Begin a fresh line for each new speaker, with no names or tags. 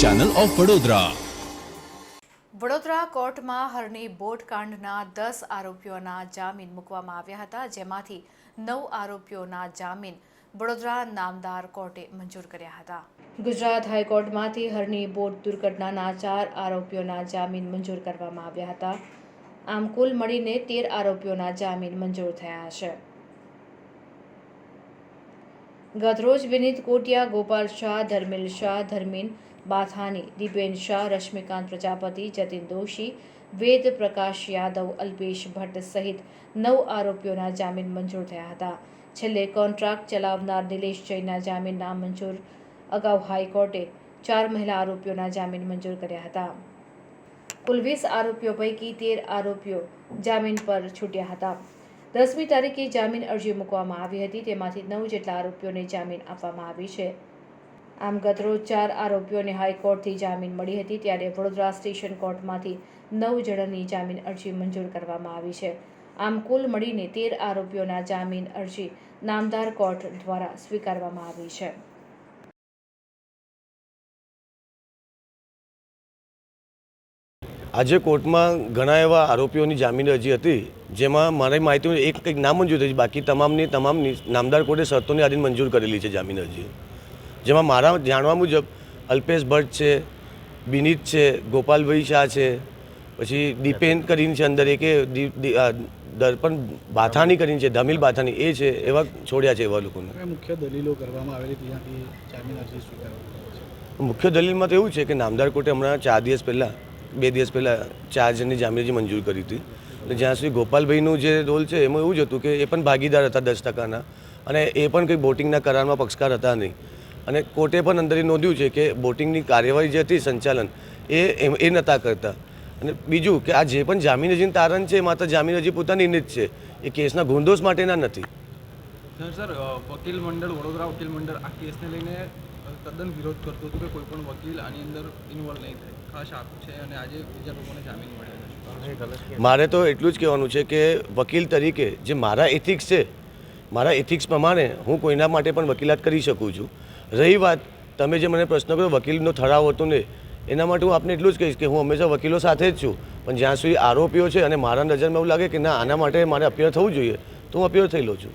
Channel of Vadodara.
Vadodara કોર્ટમાં હરની boat કાંડના 10 આરોપીઓના જામીન મૂકવામાં આવ્યા હતા, જેમાંથી 9 આરોપીઓના જામીન વડોદરા નામદાર કોર્ટે મંજૂર કર્યા હતા। ગુજરાત હાઈકોર્ટમાંથી હરની બોટ દુર્ઘટનાના 4 આરોપીઓના જામીન મંજૂર કરવામાં આવ્યા હતા। આમ કુલ મળીને 13 આરોપીઓના જામીન મંજૂર થયા છે। ગતરોજ વિનીત કોટિયા, ગોપાલ શાહ, ધર્મિલ શાહ, ધર્મીન બાથાની, દિબેન શાહ, રશ્મિકાંત પ્રજાપતિ, જતીન દોશી, વેદ પ્રકાશ યાદવ, અલ્પેશ ભટ્ટ સહિત 9 આરોપીઓના જામીન મંજૂર થયા હતા। છેલ્લે કોન્ટ્રાક્ટ ચલાવનાર નિલેશ જૈનના જામીન નામંજૂર। અગાઉ હાઈકોર્ટે 4 મહિલા આરોપીઓના જામીન મંજૂર કર્યા હતા। કુલ 20 આરોપીઓ પૈકી 13 આરોપીઓ જામીન પર છૂટ્યા હતા। 10મી તારીખે જામીન અરજી મૂકવામાં આવી હતી, તેમાંથી 9 જેટલા આરોપીઓને જામીન આપવામાં આવી છે। આમ ગતરોજ 4 આરોપીઓને હાઈકોર્ટથી જામીન મળી હતી, ત્યારે વડોદરા સ્ટેશન કોર્ટમાંથી 9 જણાની જામીન અરજી મંજૂર કરવામાં આવી છે। આમ કુલ મળીને 13 આરોપીઓના જામીન અરજી નામદાર કોર્ટ દ્વારા સ્વીકારવામાં આવી છે।
આજે કોર્ટમાં ઘણા એવા આરોપીઓની જામીન અરજી હતી, જેમાં મારી માહિતી એક કંઈક નામંજૂર થઈ, બાકી તમામની નામદાર કોર્ટે શરતોની આધીન મંજૂર કરેલી છે જામીન અરજી। જેમાં મારા જાણવા મુજબ અલ્પેશ ભટ્ટ છે, વિનીત છે, ગોપાલભાઈ શાહ છે, પછી દીપેન કરીને છે, અંદર એક દર્પણ બાથાની કરીને છે, ધમિલ બાથાની, એ છે, એવા છોડ્યા છે એવા લોકોને।
મુખ્ય દલીલો કરવામાં આવેલી ત્યાંથી જામીન અરજી સ્વીકારવામાં
મુખ્ય દલીલમાં તો એવું છે કે નામદાર કોર્ટે હમણાં 2 દિવસ પહેલાં 4 જણની જામીન અરજી મંજૂર કરી હતી। અને જ્યાં સુધી ગોપાલભાઈનું જે રોલ છે એમાં એવું જ હતું કે એ પણ ભાગીદાર હતા 10%ના, અને એ પણ કંઈ બોટિંગના કરારમાં પક્ષકાર હતા નહીં। અને કોર્ટે પણ અંદર નોંધ્યું છે કે બોટિંગની કાર્યવાહી જે હતી, સંચાલન એ નહોતા કરતા। અને બીજું કે આ જે પણ જામીન અરજીનું તારણ છે, માત્ર જામીન અરજી પોતાની જ છે, એ કેસના ગુંદોષ માટેના નથી।
સર, વકીલ મંડળ, વડોદરા વકીલ મંડળ આ કેસને લઈને તદ્દન વિરોધ કરતું હતું કે કોઈ પણ વકીલ આની અંદર ઇન્વોલ્વ નહીં થાય, ખાસ આપ છે, અને આજે બીજા લોકોને જામીન મળ્યા છે।
મારે તો એટલું જ કહેવાનું છે કે વકીલ તરીકે જે મારા એથિક્સ છે, મારા એથિક્સ પ્રમાણે હું કોઈના માટે પણ વકીલાત કરી શકું છું। રહી વાત તમે જે મને પ્રશ્ન કર્યો વકીલનો ઠરાવ હતો ને, એના માટે હું આપને એટલું જ કહીશ કે હું હંમેશા વકીલો સાથે જ છું, પણ જ્યાં સુધી આરોપીઓ છે અને મારા નજરમાં એવું લાગે કે ના આના માટે મારે અપિયર થવું જોઈએ, તો હું અપિયર થઈ લઉં છું।